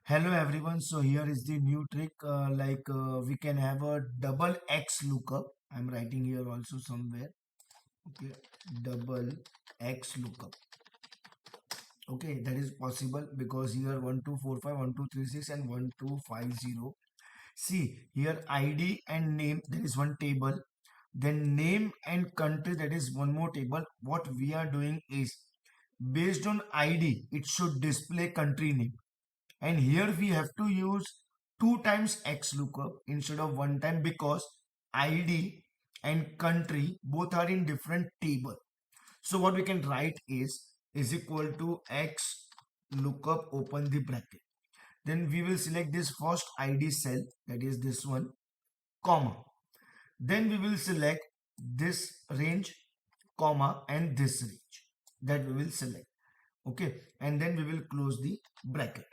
Hello everyone, so here is the new trick we can have a double X lookup. I'm writing here also somewhere. Okay, double X lookup. Okay, that is possible because here 1245, 1236 and 1250. See here ID and name, there is one table. Then name and country, that is one more table. What we are doing is based on ID, it should display country name. And here we have to use two times Xlookup instead of one time because ID and country both are in different table. So what we can write is equal to X lookup, open the bracket. Then we will select this first ID cell, that is this one, comma. Then we will select this range, comma, and this range that we will select. Okay, and then we will close the bracket.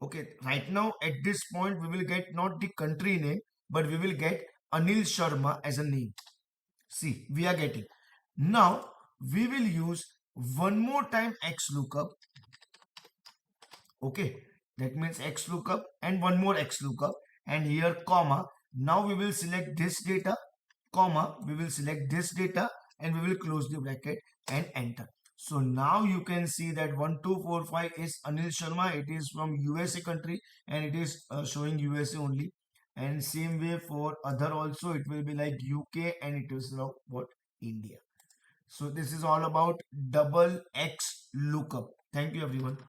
Okay, right now at this point we will get not the country name, but we will get Anil Sharma as a name. See, we are getting. Now we will use one more time Xlookup. Okay, that means Xlookup and one more Xlookup, and here comma. Now we will select this data, comma, we will select this data, and we will close the bracket and enter. So now you can see that 1245 is Anil Sharma. It is from USA country and it is showing USA only. And same way for other also, it will be like UK and it is now what, India. So this is all about double X lookup. Thank you everyone.